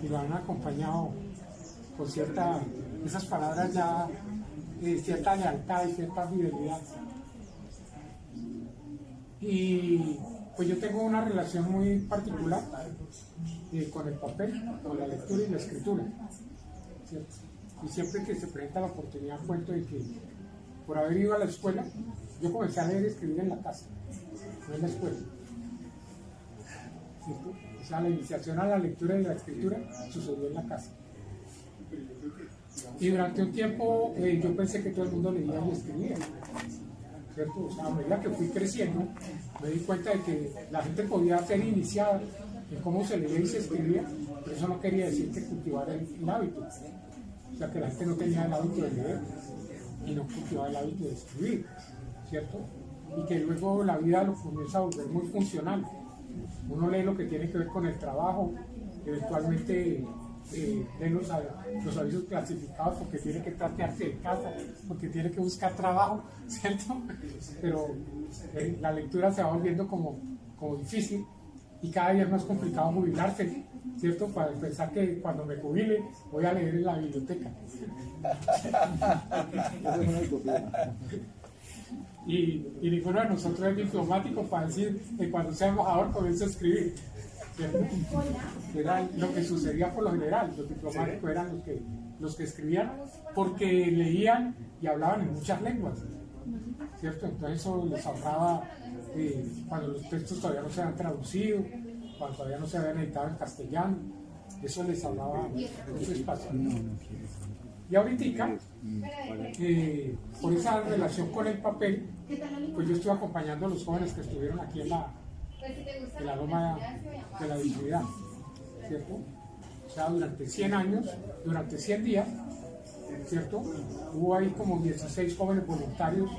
y lo han acompañado con esas palabras ya, cierta lealtad y cierta fidelidad. Y pues yo tengo una relación muy particular con el papel, con la lectura y la escritura, ¿cierto? Y siempre que se presenta la oportunidad cuento de que por haber ido a la escuela, yo comencé a leer y escribir en la casa, no en la escuela, ¿cierto? O sea, la iniciación a la lectura y la escritura sucedió en la casa. Y durante un tiempo yo pensé que todo el mundo leía y escribía, ¿cierto? O sea, a medida que fui creciendo, me di cuenta de que la gente podía ser iniciada en cómo se leía y se escribía, pero eso no quería decir que cultivara el hábito. O sea, que la gente no tenía el hábito de leer y no cultivaba el hábito de escribir, ¿cierto? Y que luego la vida lo comienza a volver muy funcional. Uno lee lo que tiene que ver con el trabajo, eventualmente lee los avisos clasificados porque tiene que trastearse de casa, porque tiene que buscar trabajo, ¿cierto? Pero la lectura se va volviendo como difícil y cada día es más complicado jubilarse, ¿cierto? Para pensar que cuando me jubile voy a leer en la biblioteca. Y ninguno de nosotros es diplomático para decir que cuando sea embajador comienza a escribir, ¿cierto? Era lo que sucedía por lo general. Los diplomáticos eran los que escribían porque leían y hablaban en muchas lenguas, ¿cierto? Entonces eso les ahorraba cuando los textos todavía no se habían traducido, cuando todavía no se habían editado en castellano, eso les ahorraba mucho espacio. Y ahorita, por esa relación con el papel, pues yo estuve acompañando a los jóvenes que estuvieron aquí en la Loma de la Dignidad, ¿cierto? O sea, durante 100 años, durante 100 días, ¿cierto? Hubo ahí como 16 jóvenes voluntarios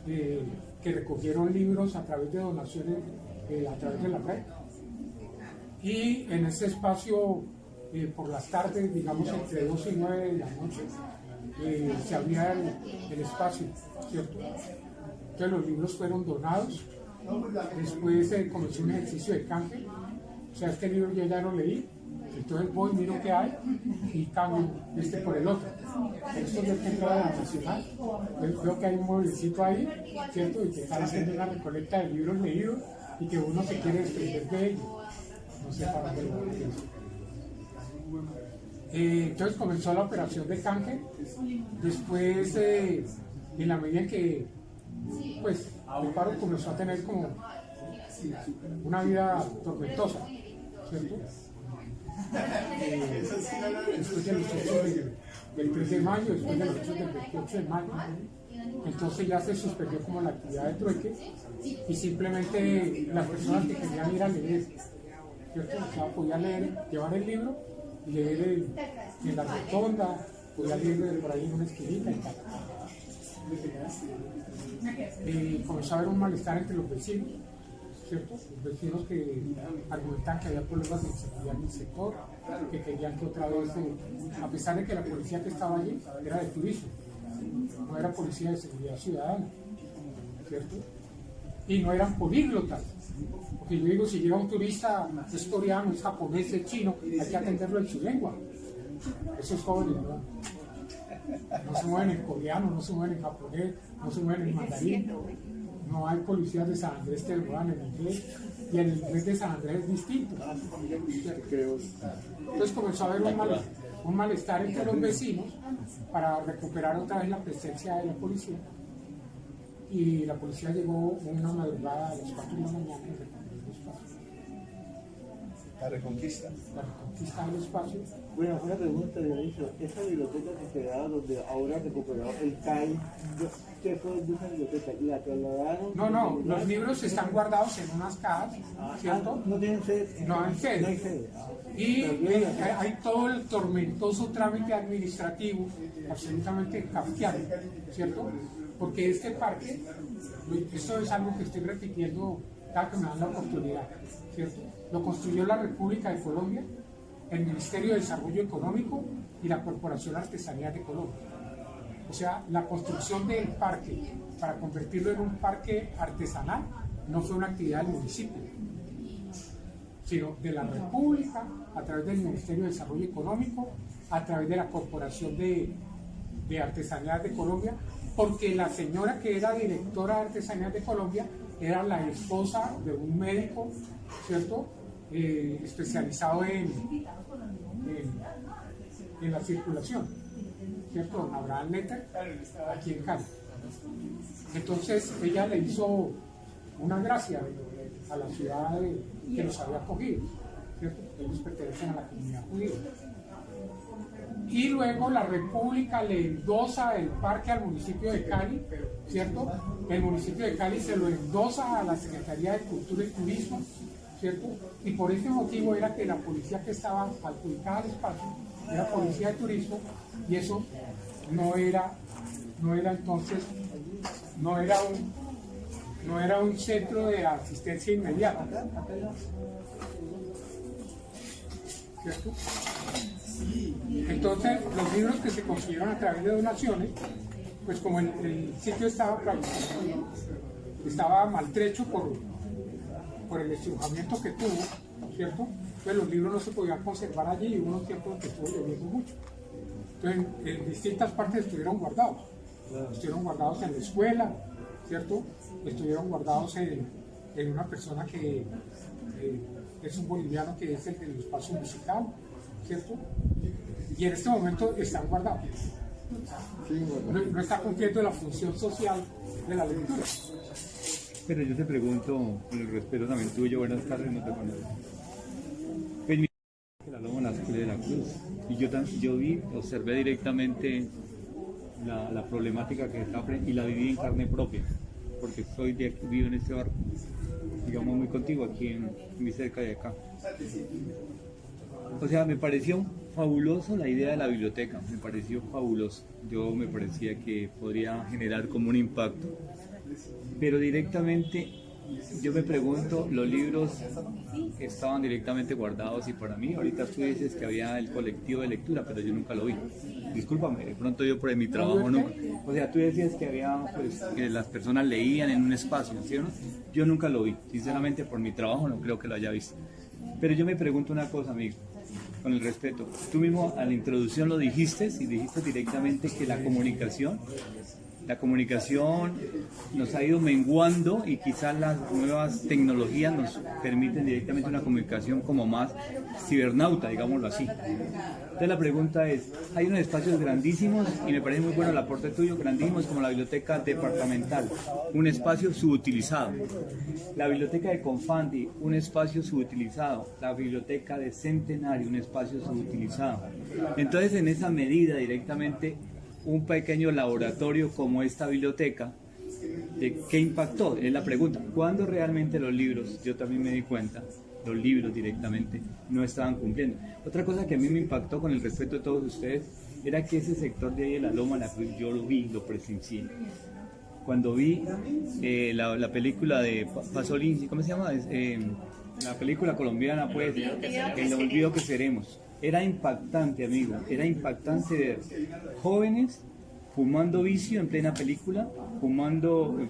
que recogieron libros a través de donaciones, a través de la red. Y en ese espacio, por las tardes, digamos entre 2 y 9 de la noche, se abría el espacio, ¿cierto? Entonces los libros fueron donados, después comenzó un ejercicio de canje, o sea, este libro yo ya lo leí, entonces voy, miro qué hay y cambio este por el otro. Esto es que entraba a la Nacional, veo que hay un mueblecito ahí, ¿cierto? Y que están haciendo una recolecta de libros leídos y que uno se quiere desprender de ellos. No sé para qué lo voy a hacer. Entonces comenzó la operación de canje. Después, en la medida en que pues, el paro comenzó a tener como una vida tormentosa, ¿cierto? Después de los hechos del 3 de mayo, después de los hechos del 28 de mayo, entonces ya se suspendió como la actividad de trueque y simplemente las personas que querían ir a leer, ¿cierto? O sea, podía leer, llevar el libro y leer en la rotonda, podía leer por ahí en una esquinita y tal. Comenzó a haber un malestar entre los vecinos, ¿cierto? Los vecinos que argumentaban que había problemas de inseguridad en el sector, que querían que otra vez, a pesar de que la policía que estaba allí era de turismo, no era policía de seguridad ciudadana, ¿cierto? Y no eran políglotas, porque yo digo, si llega un turista, es coreano, es japonés, es chino, hay que atenderlo en su lengua. Esos jóvenes no se mueven en coreano, no se mueven en japonés, no se mueven en mandarín. No hay policías de San Andrés que lo hablan en inglés, y el inglés de San Andrés es distinto. Entonces comenzó a haber un malestar entre los vecinos para recuperar otra vez la presencia de la policía. Y la policía llegó una madrugada a las 4 de la mañana y recuperó el espacio. La reconquista. La reconquista del espacio. Bueno, una pregunta, Dionisio. Esa biblioteca que quedaba donde ahora recuperó el CAI, ¿qué fue de esa biblioteca? ¿La trasladaron? No, los libros están guardados en unas cajas, ¿cierto? ¿No tienen sede? No hay sede. No hay sede. Y hay todo el tormentoso trámite administrativo, absolutamente kafkiano, ¿cierto? Porque este parque, esto es algo que estoy repitiendo cada que me dan la oportunidad, ¿cierto? Lo construyó la República de Colombia, el Ministerio de Desarrollo Económico y la Corporación Artesanía de Colombia. O sea, la construcción del parque para convertirlo en un parque artesanal no fue una actividad del municipio, sino de la República, a través del Ministerio de Desarrollo Económico, a través de la Corporación de Artesanías de Colombia, porque la señora que era directora de Artesanías de Colombia era la esposa de un médico, ¿cierto? Especializado en la circulación, ¿cierto? Don Abraham Netter, aquí en Cali. Entonces ella le hizo una gracia a la ciudad que los había acogido, ¿cierto? Ellos pertenecen a la comunidad judía. Y luego la República le endosa el parque al municipio de Cali, ¿cierto? El municipio de Cali se lo endosa a la Secretaría de Cultura y Turismo, ¿cierto? Y por este motivo era que la policía que estaba adjudicada al espacio era policía de turismo, y eso no era entonces, no era un centro de asistencia inmediata, ¿cierto? Entonces, los libros que se consiguieron a través de donaciones, pues como el sitio estaba maltrecho por el estrujamiento que tuvo, ¿cierto? Pues los libros no se podían conservar allí, y hubo unos tiempos en que estuvo lloviendo mucho. Entonces, en distintas partes estuvieron guardados. Estuvieron guardados en la escuela, ¿cierto? Estuvieron guardados en una persona que es un boliviano, que es el del espacio musical, ¿cierto? Y en este momento están guardados. No está cumpliendo la función social de la lectura. Pero yo te pregunto, con el respeto también tuyo, buenas tardes, no te conozco. Pues mi la Loma de la Cruz, y yo observé directamente la problemática que está y la viví en carne propia, porque vivo en este barrio, digamos muy contigo, aquí muy cerca de acá. O sea, me pareció fabuloso la idea de la biblioteca, me pareció fabuloso. Me parecía que podría generar como un impacto. Pero directamente, yo me pregunto, los libros estaban directamente guardados, y para mí, ahorita tú dices que había el colectivo de lectura, pero yo nunca lo vi. Discúlpame, de pronto yo por mi trabajo nunca. O sea, tú decías que había, pues, que las personas leían en un espacio, ¿sí o no? Yo nunca lo vi, sinceramente por mi trabajo no creo que lo haya visto. Pero yo me pregunto una cosa, amigo, con el respeto. Tú mismo a la introducción lo dijiste, y dijiste directamente que la comunicación nos ha ido menguando, y quizás las nuevas tecnologías nos permiten directamente una comunicación como más cibernauta, digámoslo así. Entonces la pregunta es, hay unos espacios grandísimos, y me parece muy bueno el aporte tuyo, grandísimos, como la biblioteca departamental, un espacio subutilizado. La biblioteca de Confandi, un espacio subutilizado. La biblioteca de Centenario, un espacio subutilizado. Entonces, en esa medida, directamente, un pequeño laboratorio como esta biblioteca, ¿qué impactó? Es la pregunta. ¿Cuándo realmente los libros, yo también me di cuenta, los libros directamente no estaban cumpliendo? Otra cosa que a mí me impactó, con el respeto de todos ustedes, era que ese sector de ahí de la Loma, yo lo vi, lo presencié. Cuando vi la película de Pasolini, ¿cómo se llama? La película colombiana, pues, El olvido que seremos. Era impactante, amigo, era impactante ver jóvenes fumando vicio en plena película,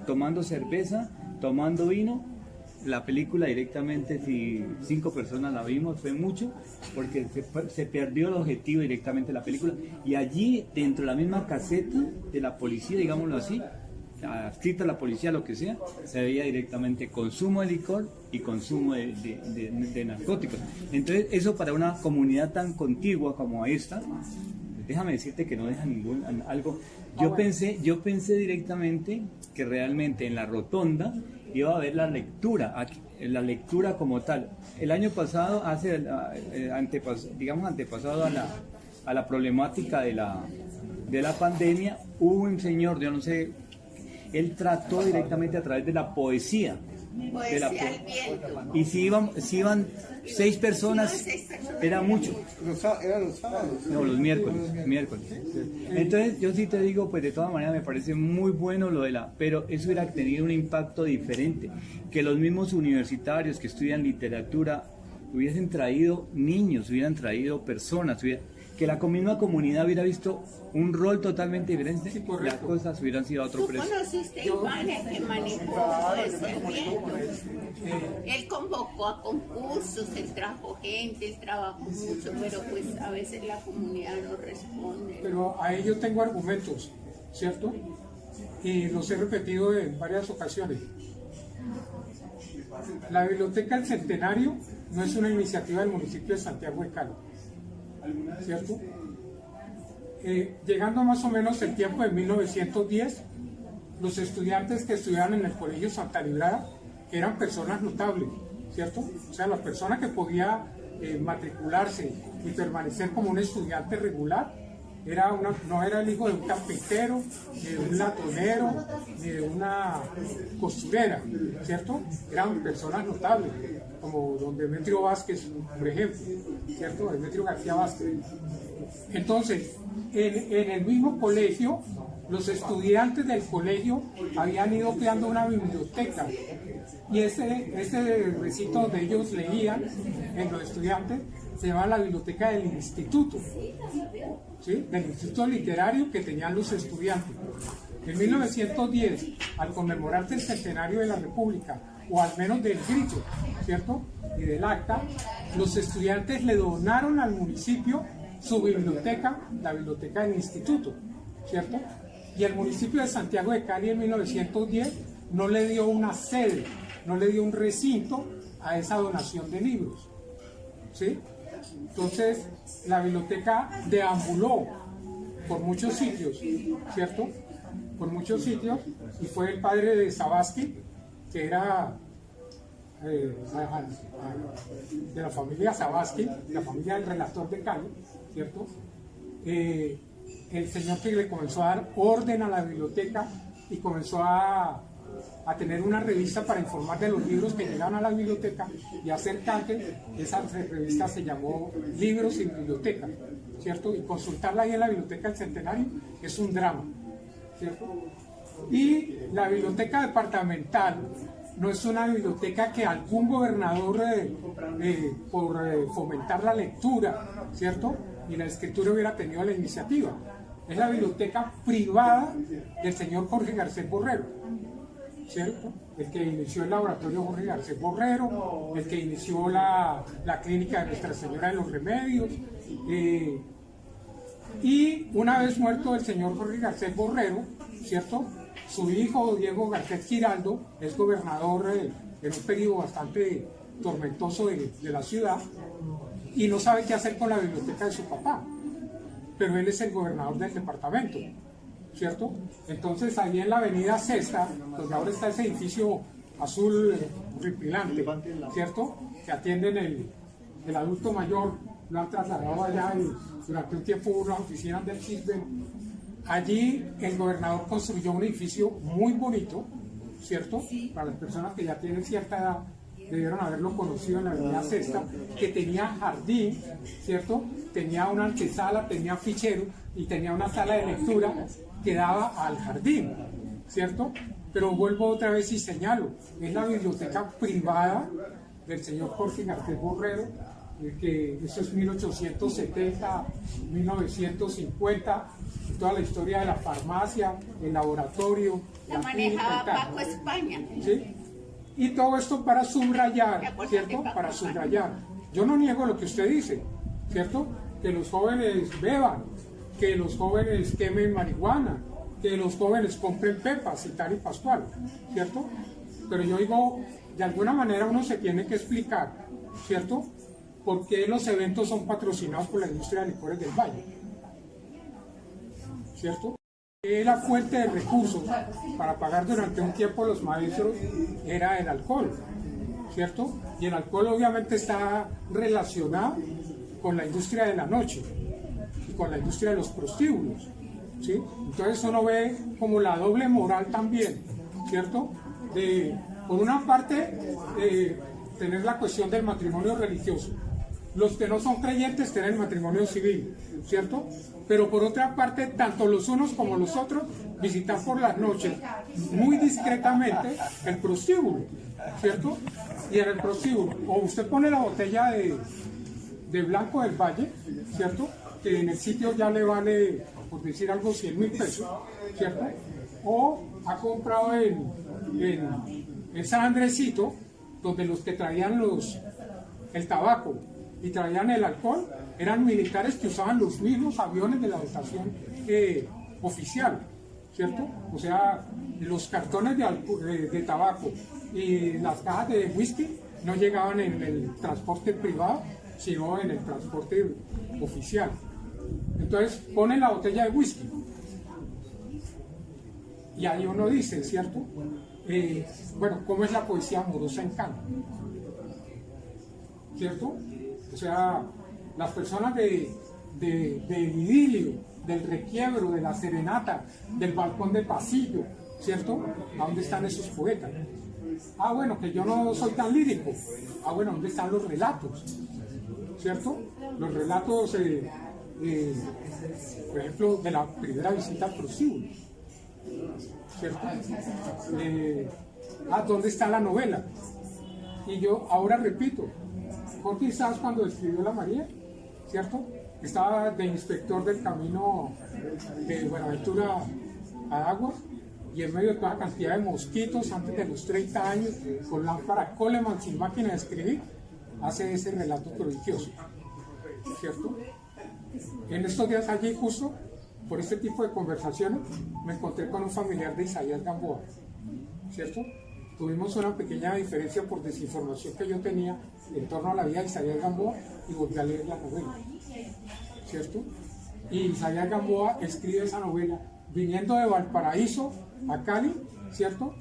tomando cerveza, tomando vino. La película directamente, si 5 personas la vimos, fue mucho, porque se perdió el objetivo directamente de la película. Y allí, dentro de la misma caseta de la policía, digámoslo así, adscrita a la policía, lo que sea, se veía directamente consumo de licor y consumo de narcóticos. Entonces, eso para una comunidad tan contigua como esta, déjame decirte que no deja algo. Yo pensé directamente que realmente en la rotonda iba a haber la lectura como tal. El año pasado, antepasado a la problemática de la pandemia, hubo un señor, yo no sé, él trató directamente a través de la poesía. Y si iban 6 personas, era mucho. Eran los sábados. No, los miércoles. Entonces, yo sí te digo, pues de todas maneras me parece muy bueno pero eso hubiera tenido un impacto diferente, que los mismos universitarios que estudian literatura hubiesen traído niños, hubieran traído personas, que la misma comunidad hubiera visto un rol totalmente diferente, Sí, las cosas hubieran sido a otro Tú precio. conociste a Iván, el que manejó ese evento. Él convocó a concursos, él trajo gente, él trabajó mucho, pero pues a veces la comunidad no responde. Pero ahí yo tengo argumentos, ¿cierto? Y los he repetido en varias ocasiones. La Biblioteca del Centenario no es una iniciativa del municipio de Santiago de Cali, ¿cierto? Llegando más o menos el tiempo de 1910, los estudiantes que estudiaban en el Colegio Santa Librada eran personas notables, ¿cierto? O sea, la persona que podía matricularse y permanecer como un estudiante regular no era el hijo de un carpintero, ni de un latonero, ni de una costurera, ¿cierto? Eran personas notables, como don Demetrio Vázquez, por ejemplo, ¿cierto? Demetrio García Vázquez. Entonces, en el mismo colegio, los estudiantes del colegio habían ido creando una biblioteca, y ese recito donde ellos leían, en los estudiantes, se llama la biblioteca del instituto, ¿sí? Del instituto literario que tenían los estudiantes. En 1910, al conmemorarse el centenario de la República, o al menos del grito, ¿cierto? Y del acta, los estudiantes le donaron al municipio su biblioteca, la biblioteca del instituto, ¿cierto? Y el municipio de Santiago de Cali en 1910 no le dio una sede, no le dio un recinto a esa donación de libros, ¿sí? Entonces, la biblioteca deambuló por muchos sitios, ¿cierto? Por muchos sitios, y fue el padre de Sabaski, que era de la familia Sabaski, la familia del relator de Cali, ¿cierto? El señor que le comenzó a dar orden a la biblioteca y comenzó a tener una revista para informar de los libros que llegaban a la biblioteca y hacer canje. Esa revista se llamó Libros y Biblioteca, ¿cierto? Y consultarla ahí en la Biblioteca del Centenario es un drama, ¿cierto? Y la biblioteca departamental no es una biblioteca que algún gobernador por fomentar la lectura, ¿cierto? Y la escritura hubiera tenido la iniciativa. Es la biblioteca privada del señor Jorge Garcés Borrero, ¿cierto? El que inició el laboratorio Jorge Garcés Borrero, el que inició la clínica de Nuestra Señora de los Remedios. Y una vez muerto el señor Jorge Garcés Borrero, ¿cierto? Su hijo Diego Garcés Giraldo es gobernador en un periodo bastante tormentoso de la ciudad y no sabe qué hacer con la biblioteca de su papá, pero él es el gobernador del departamento, ¿cierto? Entonces ahí en la avenida Sexta, donde ahora está ese edificio azul horripilante, ¿cierto? Que atienden el adulto mayor, lo han trasladado allá y durante un tiempo hubo unas oficinas del CISBEN. Allí el gobernador construyó un edificio muy bonito, ¿cierto? Para las personas que ya tienen cierta edad, debieron haberlo conocido en la avenida Sexta, que tenía jardín, ¿cierto? Tenía una antesala, tenía fichero y tenía una sala de lectura que daba al jardín, ¿cierto? Pero vuelvo otra vez y señalo, es la biblioteca privada del señor Jorge Garcés Borrero, que eso es 1870, 1950, toda la historia de la farmacia, el laboratorio, la manejaba Paco España. ¿Sí? Y todo esto para subrayar, ¿cierto? Para subrayar. Yo no niego lo que usted dice, ¿cierto? Que los jóvenes beban, que los jóvenes quemen marihuana, que los jóvenes compren pepas y tal y pascual, ¿cierto? Pero yo digo, de alguna manera uno se tiene que explicar, ¿cierto? ¿Por qué los eventos son patrocinados por la industria de licores del Valle? ¿Cierto? La fuente de recursos para pagar durante un tiempo a los maestros era el alcohol, ¿cierto? Y el alcohol obviamente está relacionado con la industria de la noche y con la industria de los prostíbulos, ¿sí? Entonces uno ve como la doble moral también, ¿cierto? Por una parte, tener la cuestión del matrimonio religioso. Los que no son creyentes tienen matrimonio civil, ¿cierto? Pero por otra parte, tanto los unos como los otros visitan por las noches, muy discretamente, el prostíbulo, ¿cierto? Y en el prostíbulo, o usted pone la botella de Blanco del Valle, ¿cierto? Que en el sitio ya le vale, por decir algo, 100.000 pesos, ¿cierto? O ha comprado en San Andresito, donde los que traían el tabaco y traían el alcohol eran militares que usaban los mismos aviones de la dotación oficial, ¿cierto? O sea, los cartones de tabaco y las cajas de whisky no llegaban en el transporte privado, sino en el transporte oficial. Entonces ponen la botella de whisky y ahí uno dice, ¿cierto? Bueno, ¿cómo es la poesía amorosa en Cali? ¿Cierto? O sea, las personas del idilio, del requiebro, de la serenata, del balcón de pasillo, ¿cierto? ¿A dónde están esos poetas? Ah, bueno, que yo no soy tan lírico. Ah, bueno, ¿dónde están los relatos? ¿Cierto? Los relatos, por ejemplo, de la primera visita al prostíbulo, ¿cierto? ¿Dónde está la novela? Y yo ahora repito, Jorge Isaac cuando escribió La María, ¿cierto? Estaba de inspector del camino de Buenaventura a Agua, y en medio de toda cantidad de mosquitos, antes de los 30 años, con lámpara Coleman sin máquina de escribir, hace ese relato prodigioso, ¿cierto? En estos días allí, justo por este tipo de conversaciones, me encontré con un familiar de Isaías Gamboa, ¿cierto? Tuvimos una pequeña diferencia por desinformación que yo tenía en torno a la vida de Isaías Gamboa y volví a leer la novela, ¿cierto? Y Isaías Gamboa escribe esa novela viniendo de Valparaíso a Cali, ¿cierto?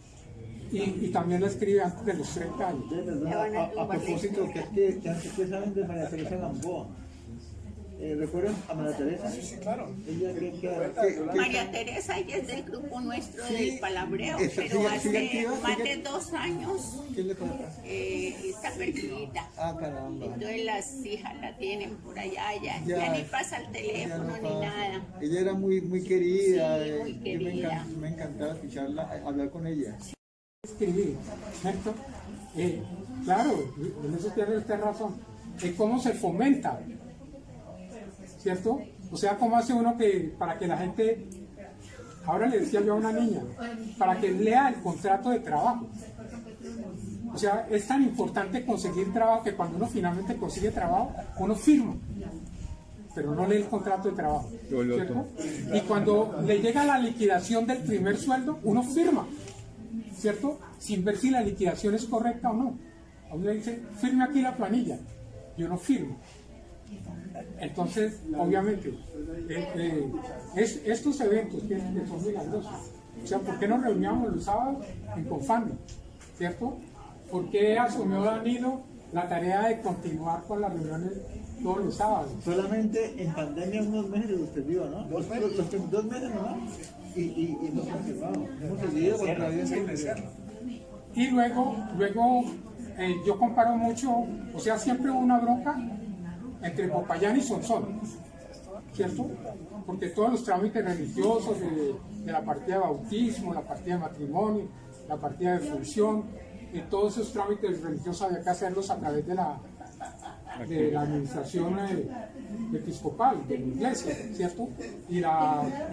Y también la escribe antes de los 30 años. A propósito, ¿qué saben de María Teresa Gamboa? ¿Recuerdan a María Teresa? Sí, claro. María Teresa ella es del grupo nuestro del Palabreo, pero hace más de 2 años está perdida. Ah, caramba. Entonces las hijas la tienen por allá, ya ni pasa el teléfono ni nada. Ella era muy querida. Sí, muy querida. Me encantaba escucharla, hablar con ella. Escribir, ¿cierto? Claro, en eso tiene usted razón. ¿Cómo se fomenta? ¿Cierto? O sea, ¿cómo hace uno para que la gente, ahora le decía yo a una niña, para que lea el contrato de trabajo? O sea, es tan importante conseguir trabajo que cuando uno finalmente consigue trabajo, uno firma, pero no lee el contrato de trabajo, ¿cierto? Y cuando le llega la liquidación del primer sueldo, uno firma, ¿cierto? Sin ver si la liquidación es correcta o no. A uno le dice, firme aquí la planilla, y uno firma. Entonces, obviamente, estos eventos que son muy grandiosos, o sea, ¿por qué nos reuníamos los sábados en Confami? ¿Cierto? ¿Por qué asumió Danilo la tarea de continuar con las reuniones todos los sábados? Solamente en pandemia unos meses lo suspendió, ¿no? 2 meses. Los 2 meses nomás. Y hemos continuado. Hemos seguido con la vida. Y luego yo comparo mucho, o sea, siempre hubo una bronca entre Popayán y Sonsón, ¿cierto? Porque todos los trámites religiosos de la partida de bautismo, la partida de matrimonio, la partida de función, todos esos trámites religiosos había que hacerlos a través de la administración episcopal, de la iglesia, ¿cierto? Y el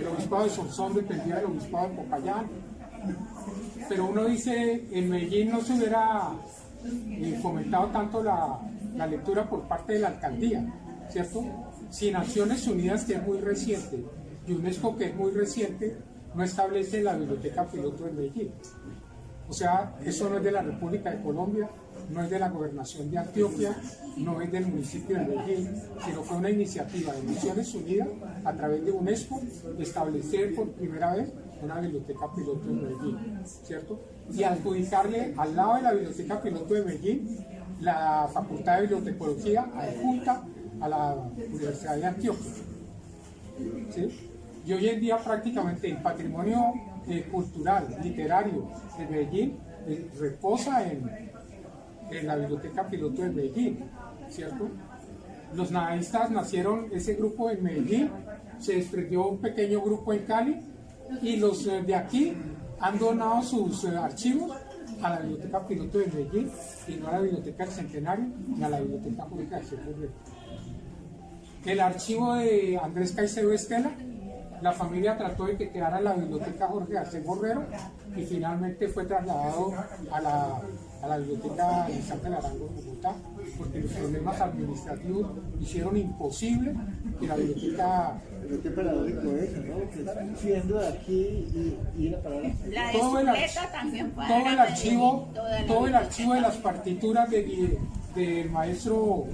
obispado de Sonsón dependía del obispado de Popayán. Pero uno dice, en Medellín no se hubiera fomentado tanto la lectura por parte de la alcaldía, ¿cierto? Si Naciones Unidas, que es muy reciente, y UNESCO, que es muy reciente, no establece la biblioteca piloto de Medellín. O sea, eso no es de la República de Colombia, no es de la Gobernación de Antioquia, no es del municipio de Medellín, sino fue una iniciativa de Naciones Unidas a través de UNESCO de establecer por primera vez una biblioteca piloto en Medellín, ¿cierto? Y adjudicarle al lado de la biblioteca piloto de Medellín la Facultad de Bibliotecología adjunta a la Universidad de Antioquia, ¿sí? Y hoy en día prácticamente el patrimonio cultural, literario de Medellín reposa en la biblioteca piloto de Medellín, ¿cierto? Los nadaístas nacieron, ese grupo en Medellín, se desprendió un pequeño grupo en Cali y los de aquí han donado sus archivos a la Biblioteca Piloto de Medellín y no a la Biblioteca del Centenario ni a la Biblioteca Pública de Ciudad Bolívar. El archivo de Andrés Caicedo Estela, la familia trató de que quedara en la Biblioteca Jorge Garcés Borrero y finalmente fue trasladado a la Biblioteca Vicente Larango de Bogotá, porque los problemas administrativos hicieron imposible que la biblioteca... Pero qué paradójico eso, ¿no? Que siendo de aquí y ir a parar. La de todo Zuleta también fue todo el archivo, toda la todo el biblioteca. archivo de las partituras del maestro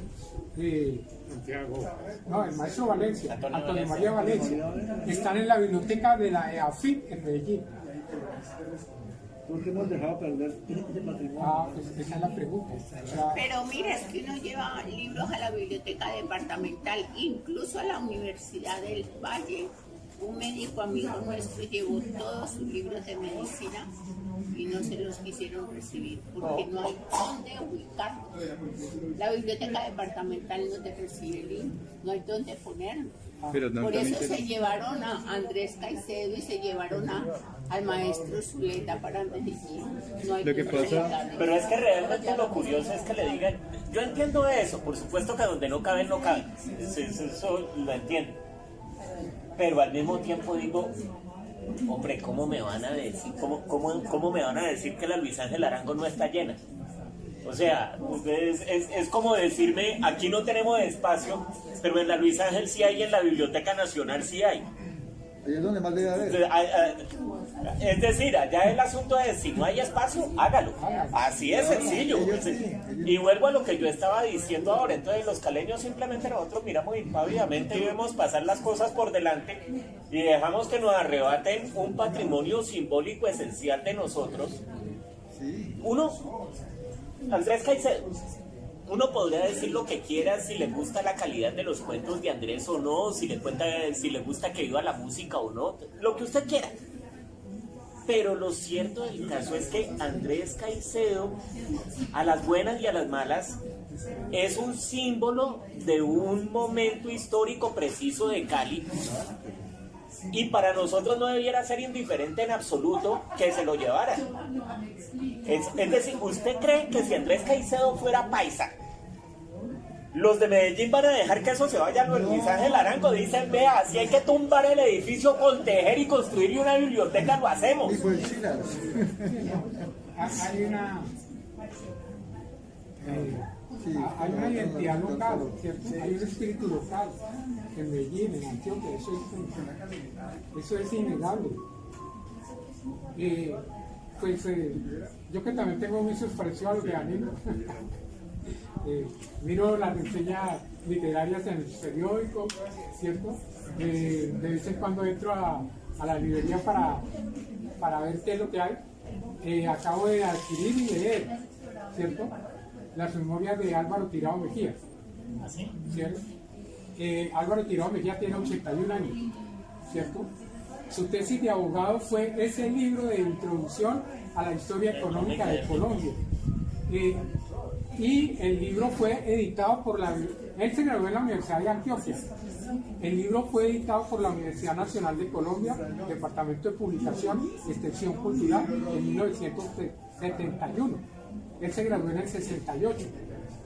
no, el maestro Valencia, Antonio María Valencia, están en la biblioteca de la EAFIT en Medellín. ¿Por qué hemos dejado perder ese patrimonio? Pues esa es la pregunta. O sea, Pero mira, es que uno lleva libros a la biblioteca departamental, incluso a la Universidad del Valle. Un médico amigo nuestro llevó todos sus libros de medicina y no se los quisieron recibir porque no hay dónde ubicarlos. La biblioteca departamental no te recibe libros, no hay dónde ponerlos. Pero no, Por eso también se llevaron a Andrés Caicedo y se llevaron al maestro Zuleta para Medellín. No hay Lo que dónde pasa- ubicarlos. Pero es que realmente lo curioso es que le digan, yo entiendo eso, por supuesto que donde no caben, no caben, eso lo entiendo. Pero al mismo tiempo digo, hombre, ¿cómo me van a decir, cómo me van a decir que la Luis Ángel Arango no está llena? O sea, es como decirme, aquí no tenemos espacio, pero en la Luis Ángel sí hay, en la Biblioteca Nacional sí hay. Ahí es donde más debe haber. Es decir, allá el asunto es, si no hay espacio, hágalo. Así es sencillo. Y vuelvo a lo que yo estaba diciendo ahora. Entonces los caleños simplemente nosotros miramos impávidamente y vemos pasar las cosas por delante y dejamos que nos arrebaten un patrimonio simbólico esencial de nosotros. Uno, Andrés Caicedo, uno podría decir lo que quiera, si le gusta la calidad de los cuentos de Andrés o no, si le gusta que viva la música o no, lo que usted quiera. Pero lo cierto del caso es que Andrés Caicedo, a las buenas y a las malas, es un símbolo de un momento histórico preciso de Cali. Y para nosotros no debiera ser indiferente en absoluto que se lo llevaran. Es decir, ¿usted cree que si Andrés Caicedo fuera paisa, los de Medellín van a dejar que eso se vaya a Luis Ángel Arango? Dicen, vea, si hay que tumbar el edificio, contejer y construir una biblioteca, lo hacemos. hay una hay una identidad local, ¿cierto? Hay un espíritu local en Medellín, en Antioquia, eso es innegable. Yo que también tengo vicios parecidos a los de Danilo, miro las reseñas literarias en el periódico, ¿cierto? De vez en cuando entro a la librería para ver qué es lo que hay. Acabo de adquirir y leer, ¿cierto? Las memorias de Álvaro Tirado Mejía, ¿cierto? Álvaro Tirado Mejía tiene 81 años, ¿cierto? Su tesis de abogado fue ese libro de introducción a la historia económica de Colombia. Y el libro fue editado por él se graduó en la Universidad de Antioquia. El libro fue editado por la Universidad Nacional de Colombia, Departamento de Publicación y Extensión Cultural, en 1971. Él se graduó en el 68,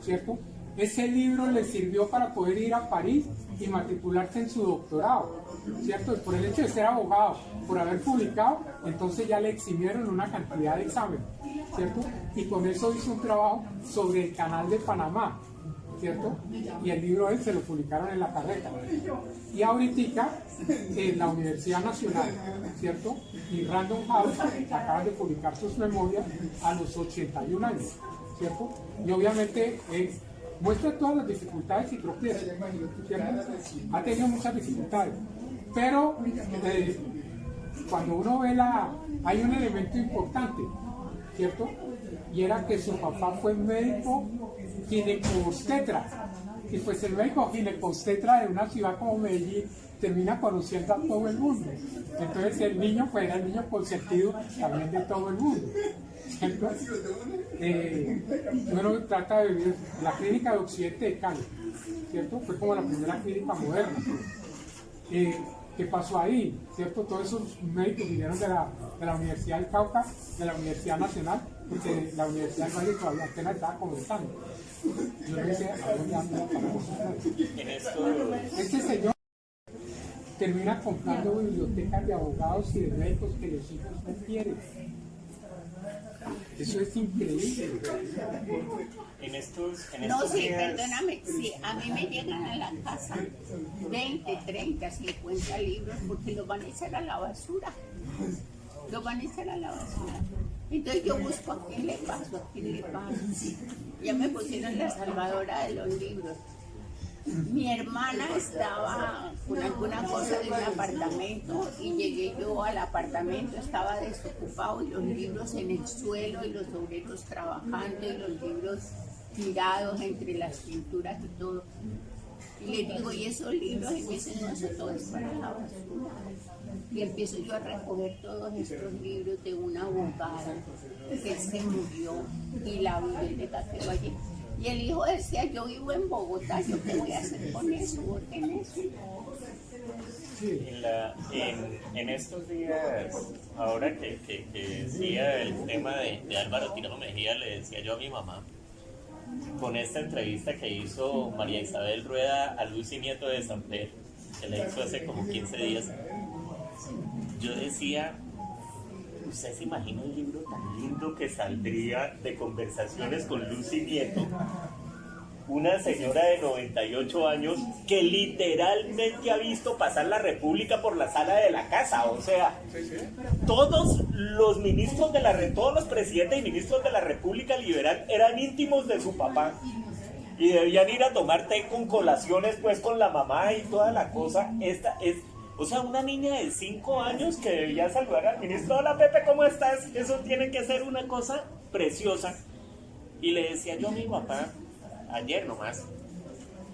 ¿cierto? Ese libro le sirvió para poder ir a París y matricularse en su doctorado, ¿cierto? Por el hecho de ser abogado, por haber publicado, entonces ya le eximieron una cantidad de exámenes, ¿cierto? Y con eso hizo un trabajo sobre el Canal de Panamá, ¿cierto? Y el libro él se lo publicaron en la carreta. Y ahorita en la Universidad Nacional, ¿cierto? Y Random House acaban de publicar sus memorias a los 81 años, ¿cierto? Y obviamente muestra todas las dificultades y tropiezos, ¿cierto? Ha tenido muchas dificultades, pero cuando uno ve hay un elemento importante, ¿cierto? Y era que su papá fue médico ginecobstetra, y pues el médico ginecobstetra de una ciudad como Medellín termina conociendo a todo el mundo. Entonces el niño era el niño consentido también de todo el mundo, ¿cierto? Uno trata de vivir la clínica de Occidente de Cali, ¿cierto? Fue como la primera clínica moderna. ¿Qué pasó ahí? ¿Cierto? Todos esos médicos vinieron de la Universidad del Cauca, de la Universidad Nacional, porque la Universidad del Valle todavía apenas estaba comenzando. Yo le dije, ¿a dónde vamos a parar eso? En esto, Este señor termina comprando bibliotecas de abogados y de médicos que los hijos no quieren. Eso es increíble. en estos No, sí, días, perdóname, sí, a mí me llegan a la casa 20, 30, 50 libros porque los van a echar a la basura. Los van a echar a la basura. Entonces yo busco a quién le paso, a quién le paso. Ya me pusieron la salvadora de los libros. Mi hermana estaba con alguna cosa de un apartamento y llegué yo al apartamento, estaba desocupado y los libros en el suelo y los obreros trabajando y los libros tirados entre las pinturas y todo. Y le digo, ¿y esos libros? Y me dicen, no, eso todo es para la basura. Y empiezo yo a recoger todos estos libros de un abogado que se murió y la biblioteca quedó allí. Y el hijo decía, yo vivo en Bogotá, ¿yo qué voy a hacer con eso? ¿Boten eso? en estos días, ahora que decía el tema de Álvaro Tirado Mejía, le decía yo a mi mamá, con esta entrevista que hizo María Isabel Rueda a Lucy Nieto de Samper, que la hizo hace como 15 días, yo decía, ¿usted se imagina un libro tan lindo que saldría de conversaciones con Lucy Nieto? Una señora de 98 años que literalmente ha visto pasar la República por la sala de la casa. O sea, todos los ministros de todos los presidentes y ministros de la República Liberal eran íntimos de su papá. Y debían ir a tomar té con colaciones pues con la mamá y toda la cosa. Esta es... O sea, una niña de 5 años que debía saludar al ministro. Hola Pepe, ¿cómo estás? Eso tiene que ser una cosa preciosa. Y le decía yo a mi papá, ayer nomás,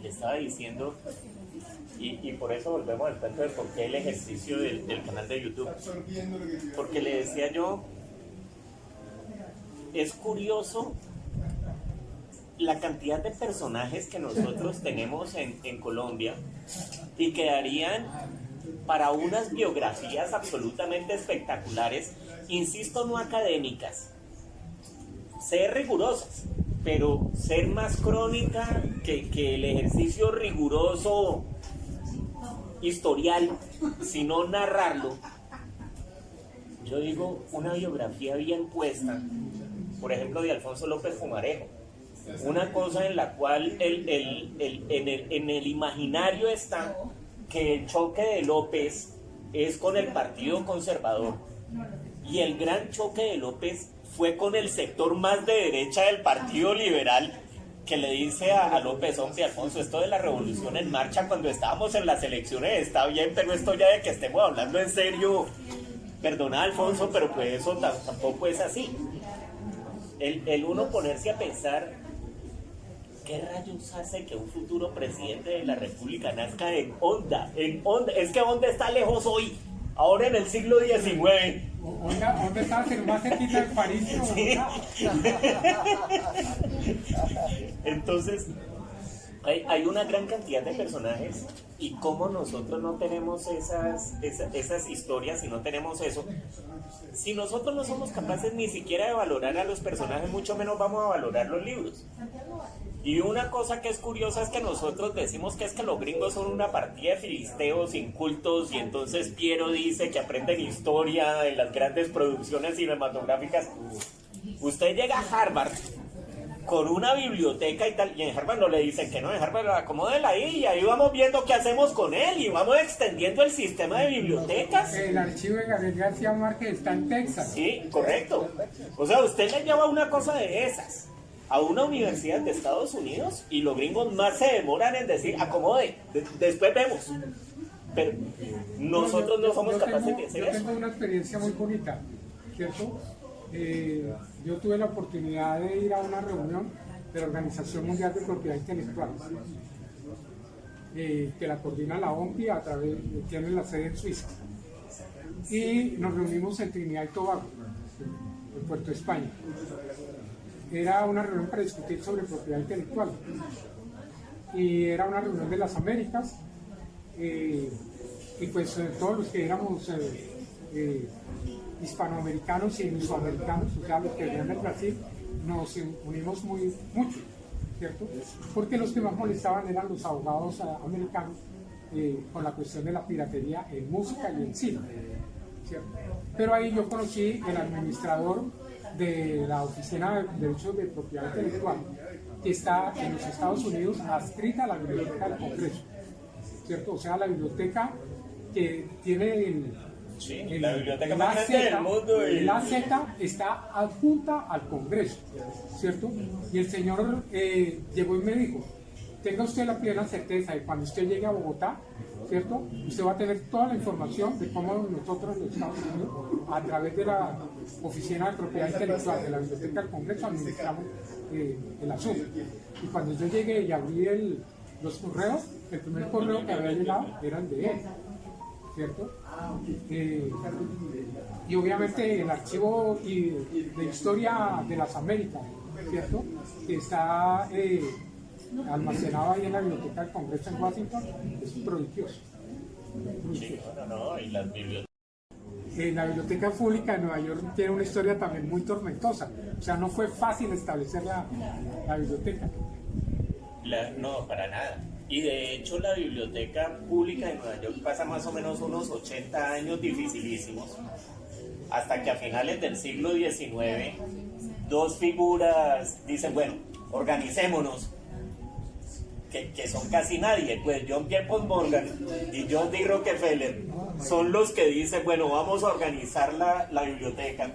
le estaba diciendo, y por eso volvemos al punto de por qué el ejercicio del canal de YouTube. Porque le decía yo, es curioso la cantidad de personajes que nosotros tenemos en Colombia y que darían para unas biografías absolutamente espectaculares, insisto, no académicas, ser rigurosas, pero ser más crónica que el ejercicio riguroso historial, sino narrarlo. Yo digo, una biografía bien puesta, por ejemplo, de Alfonso López Pumarejo, una cosa en la cual en el imaginario está que el choque de López es con el Partido Conservador y el gran choque de López fue con el sector más de derecha del Partido Liberal, que le dice a López, hombre Alfonso, esto de la revolución en marcha cuando estábamos en las elecciones está bien, pero esto ya de que estemos hablando en serio, perdona Alfonso, pero pues eso tampoco es así. El uno ponerse a pensar, ¿qué rayos hace que un futuro presidente de la República nazca en Honda? Es que Honda está lejos hoy, ahora en el siglo XIX. ¿Dónde está? Más cerquita del París. Sí. Entonces, hay una gran cantidad de personajes y cómo nosotros no tenemos esas historias y no tenemos eso. Si nosotros no somos capaces ni siquiera de valorar a los personajes, mucho menos vamos a valorar los libros. Y una cosa que es curiosa es que nosotros decimos que es que los gringos son una partida de filisteos incultos y entonces Piero dice que aprenden historia en las grandes producciones cinematográficas. Usted llega a Harvard con una biblioteca y tal, y en Harvard no le dicen que no, en Harvard acomódela ahí y ahí vamos viendo qué hacemos con él y vamos extendiendo el sistema de bibliotecas. El archivo de Gabriel García Márquez está en Texas. Sí, correcto. O sea, usted le lleva una cosa de esas a una universidad de Estados Unidos y los gringos más se demoran en decir, acomode, después vemos. Pero nosotros no somos capaces de hacer eso. Yo tengo una experiencia muy bonita, ¿cierto? Yo tuve la oportunidad de ir a una reunión de la Organización Mundial de Propiedad Intelectual, que la coordina la OMPI a través, tiene la sede en Suiza. Y nos reunimos en Trinidad y Tobago, en Puerto España. Era una reunión para discutir sobre propiedad intelectual. Y era una reunión de las Américas. Y pues todos los que éramos hispanoamericanos y mesoamericanos, o sea, los que venían del Brasil, nos unimos mucho, ¿cierto? Porque los que más molestaban eran los abogados americanos con la cuestión de la piratería en música y en cine, ¿cierto? Pero ahí yo conocí el administrador de la Oficina de Derechos de Propiedad Intelectual, que está en los Estados Unidos adscrita a la Biblioteca del Congreso, ¿cierto? O sea, la biblioteca que tiene la biblioteca más grande del mundo. El AZ está adjunta al Congreso, ¿cierto? Y el señor llegó y me dijo, tenga usted la plena certeza de cuando usted llegue a Bogotá, ¿cierto? Usted va a tener toda la información de cómo nosotros en los Estados Unidos, a través de la Oficina de Propiedad Intelectual de la Biblioteca del Congreso, administramos el asunto. Y cuando yo llegué y abrí los correos, el primer correo que había llegado era el de él, ¿cierto? Y obviamente el archivo de historia de las Américas, ¿cierto? Que está almacenado ahí en la Biblioteca del Congreso en Washington, es prodigioso. Sí, y las bibliotecas. La Biblioteca Pública de Nueva York tiene una historia también muy tormentosa, o sea, no fue fácil establecer la biblioteca. No, para nada. Y de hecho la Biblioteca Pública de Nueva York pasa más o menos unos 80 años dificilísimos, hasta que a finales del siglo XIX dos figuras dicen, bueno, organicémonos, que son casi nadie, pues John Pierpont Morgan y John D. Rockefeller son los que dicen, bueno, vamos a organizar la biblioteca.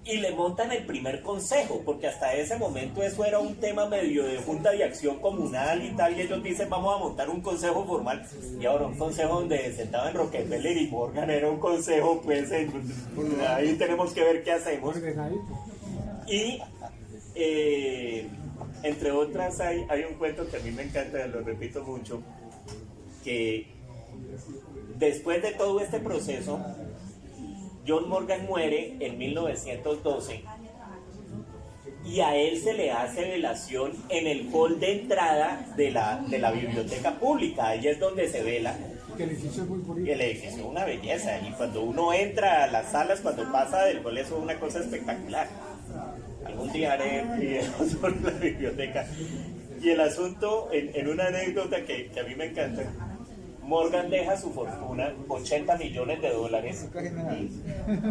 Y le montan el primer consejo, porque hasta ese momento eso era un tema medio de junta de acción comunal y tal, y ellos dicen, vamos a montar un consejo formal, y ahora un consejo donde sentaban Rockefeller y Morgan, era un consejo, pues, ahí tenemos que ver qué hacemos. Y, entre otras, hay un cuento que a mí me encanta, lo repito mucho, que después de todo este proceso, John Morgan muere en 1912 y a él se le hace velación en el hall de entrada de la biblioteca pública. Ahí es donde se vela. El edificio es muy bonito. El edificio es una belleza y cuando uno entra a las salas, cuando pasa del hall, eso es una cosa espectacular. Algún día haré videos sobre la biblioteca. Y el asunto, en una anécdota que a mí me encanta, Morgan deja su fortuna, $80 millones,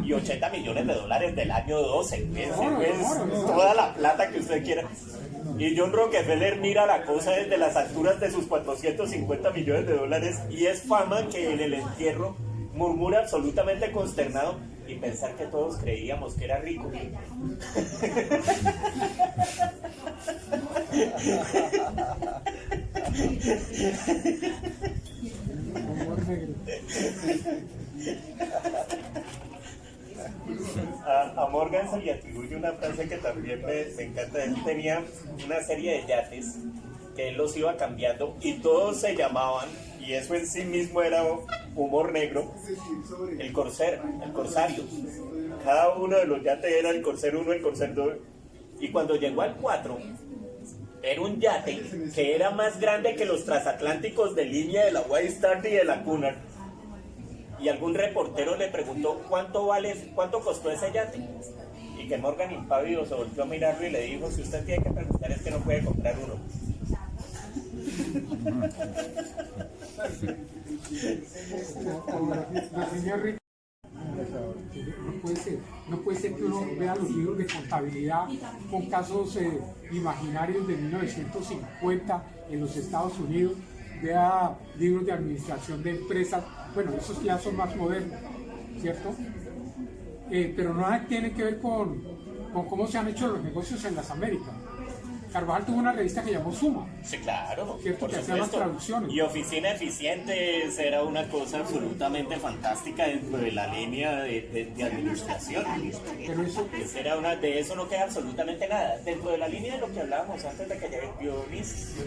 y $80 millones del año 12, es toda la plata que usted quiera. Y John Rockefeller mira la cosa desde las alturas de sus $450 millones y es fama que en el entierro murmura absolutamente consternado y pensar que todos creíamos que era rico. A Morgan se le atribuye una frase que también me encanta. Él tenía una serie de yates que él los iba cambiando y todos se llamaban, y eso en sí mismo era humor negro, el corsario. Cada uno de los yates era el Corsair 1, el Corsair 2, y cuando llegó al 4 era un yate que era más grande que los transatlánticos de línea de la White Star y de la Cunard. Y algún reportero le preguntó cuánto costó ese yate. Y que Morgan, impávido, se volvió a mirarlo y le dijo, si usted tiene que preguntar es que no puede comprar uno. No puede ser que uno vea los libros de contabilidad con casos imaginarios de 1950 en los Estados Unidos, vea libros de administración de empresas, bueno, esos ya son más modernos, ¿cierto? Pero nada tiene que ver con cómo se han hecho los negocios en las Américas. Carvajal tuvo una revista que llamó Suma. Sí, claro, ¿cierto? por Que hacía las supuesto. traducciones. Y Oficina Eficientes era una cosa absolutamente fantástica dentro de la línea de administración. Pero eso, De eso no queda absolutamente nada. Dentro de la línea de lo que hablábamos antes de que llegara Dionisio,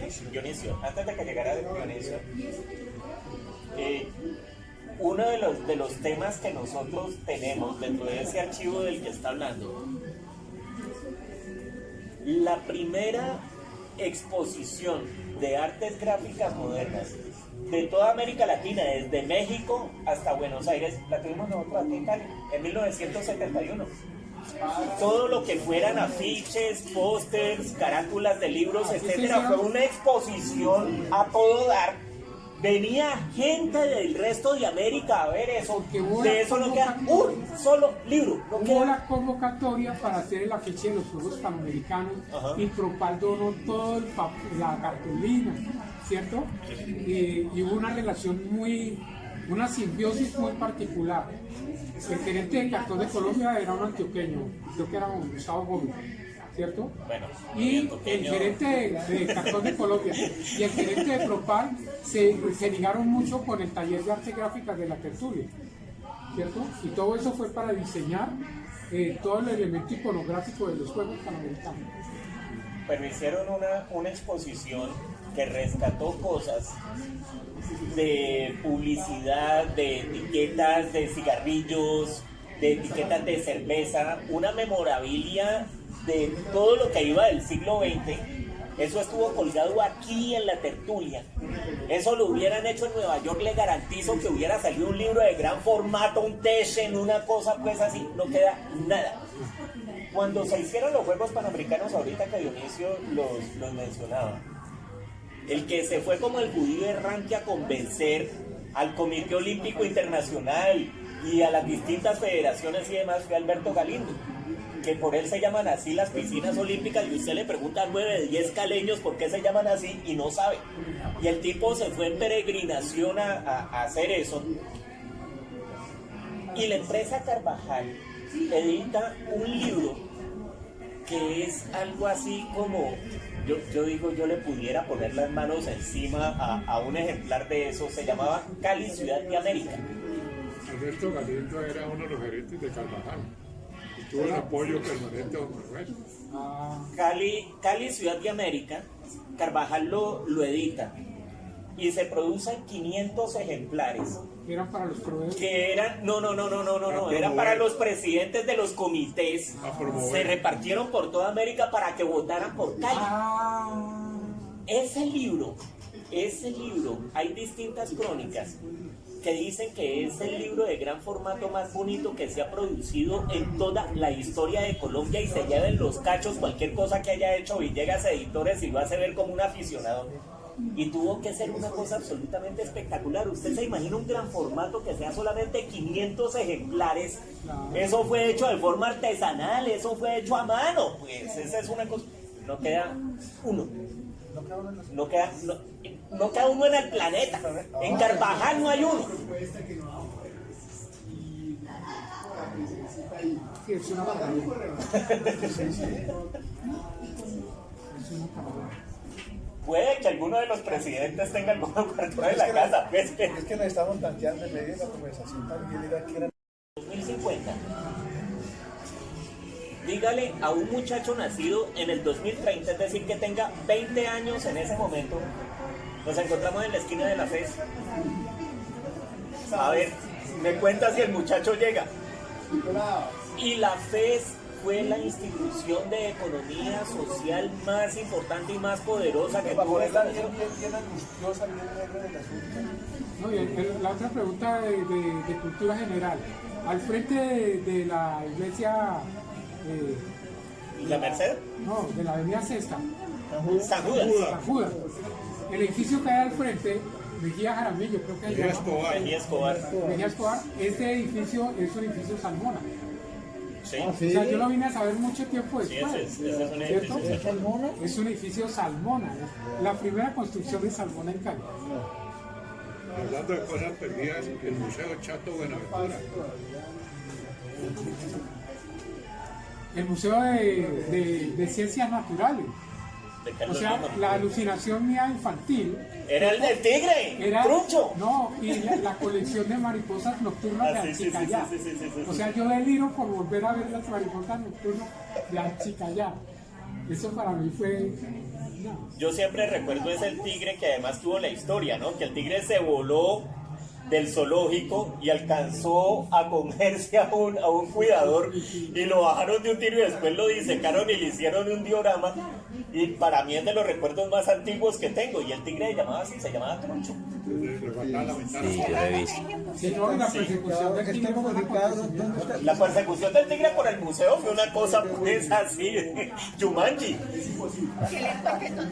uno de los temas que nosotros tenemos dentro de ese archivo del que está hablando, la primera exposición de artes gráficas modernas de toda América Latina, desde México hasta Buenos Aires, la tuvimos nosotros aquí en Cali, en 1971. Todo lo que fueran afiches, pósters, carátulas de libros, etcétera, fue una exposición a todo dar. Venía gente del resto de América a ver eso. De eso no queda un solo libro. No Hubo queda. la convocatoria para hacer el afiche de los Juegos Panamericanos. Ajá. Y Propal donó toda la cartulina, ¿cierto? Y hubo una relación una simbiosis muy particular. El gerente de Cartón de Colombia era un antioqueño, creo que era un Gustavo Gómez, ¿cierto? Bueno, Y el antioqueño. gerente de Cartón de Colombia y el gerente de Propal se ligaron mucho con el taller de artes gráficas de la tertulia, ¿cierto? Y todo eso fue para diseñar todo el elemento iconográfico de los Juegos Panamericanos. Pero hicieron una exposición que rescató cosas de publicidad, de etiquetas de cigarrillos, de etiquetas de cerveza, una memorabilia de todo lo que iba del siglo XX. Eso estuvo colgado aquí en la tertulia. Eso lo hubieran hecho en Nueva York, le garantizo que hubiera salido un libro de gran formato, un Teschen, una cosa pues así, no queda nada. Cuando se hicieron los Juegos Panamericanos, ahorita que Dionisio los mencionaba, el que se fue como el judío errante a convencer al Comité Olímpico Internacional y a las distintas federaciones y demás fue Alberto Galindo, que por él se llaman así las piscinas olímpicas, y usted le pregunta a 9 de 10 caleños por qué se llaman así y no sabe. Y el tipo se fue en peregrinación a hacer eso. Y la empresa Carvajal edita un libro que es algo así como, yo digo, yo le pudiera poner las manos encima a un ejemplar de eso. Se llamaba Cali, Ciudad de América. Alberto Galindo era uno de los gerentes de Carvajal y tuvo el apoyo permanente de don Manuel. Cali, Ciudad de América, Carvajal lo edita y se producen 500 ejemplares. Eran para los proveedores. Que eran, no, eran para los presidentes de los comités. A promover. Se repartieron por toda América para que votaran por Cali. Ese libro, hay distintas crónicas que dicen que es el libro de gran formato más bonito que se ha producido en toda la historia de Colombia, y se lleven los cachos cualquier cosa que haya hecho Villegas Editores y lo hace ver como un aficionado. Y tuvo que ser una cosa absolutamente espectacular. Usted se imagina un gran formato que sea solamente 500 ejemplares. Eso fue hecho de forma artesanal, eso fue hecho a mano. Pues esa es una cosa. No queda uno. No queda uno en el planeta. En Carvajal no hay uno. Sí, es una maravilla. Es una maravilla. Puede que alguno de los presidentes tenga el modo cuarto de la casa. Es que nos estamos planteando en medio de la conversación también, era que era 2050. Dígale a un muchacho nacido en el 2030, es decir, que tenga 20 años en ese momento. Nos encontramos en la esquina de la FES. A ver, me cuenta si el muchacho llega. Y la FES fue la institución de economía social más importante y más poderosa que tuvo esta nación. bien angustiosa, bien negra del asunto. No, y la otra pregunta de cultura general. Al frente de la iglesia, ¿La Merced? no, de la avenida Sexta, San Judas. San Judas, el edificio que hay al frente, Mejía Jaramillo, creo que es Mejía Escobar. Mejía Escobar. Mejía Escobar, este edificio es un edificio Salmona. Sí. O sea, yo lo vine a saber mucho tiempo Sí, después. ese es un ¿cierto? edificio. Es un edificio Salmona, es la primera construcción de Salmona en Cali. Hablando de cosas perdidas, el Museo Chato Buenaventura. El Museo de Ciencias Naturales. De O Carlos sea, Lima. la alucinación mía infantil Era el del tigre, era, Trucho. no, y la colección de mariposas nocturnas Ah, de sí, sí, Achicayá. sí. O sea, yo deliro por volver a ver las mariposas nocturnas de Achicayá. Eso para mí fue... no. Yo siempre recuerdo es el tigre que además tuvo la historia, ¿no? Que el tigre se voló del zoológico y alcanzó a comerse a un cuidador y lo bajaron de un tiro y después lo disecaron y le hicieron un diorama, y para mí es de los recuerdos más antiguos que tengo. Y el tigre se llamaba así, se llamaba Trucho. Lo le faltaba la ventana. Sí, yo lo he visto. Que toda la persecución del tigre fue una acontecimiento. La persecución del tigre por el museo fue una cosa pues así, Jumanji. Que le cuente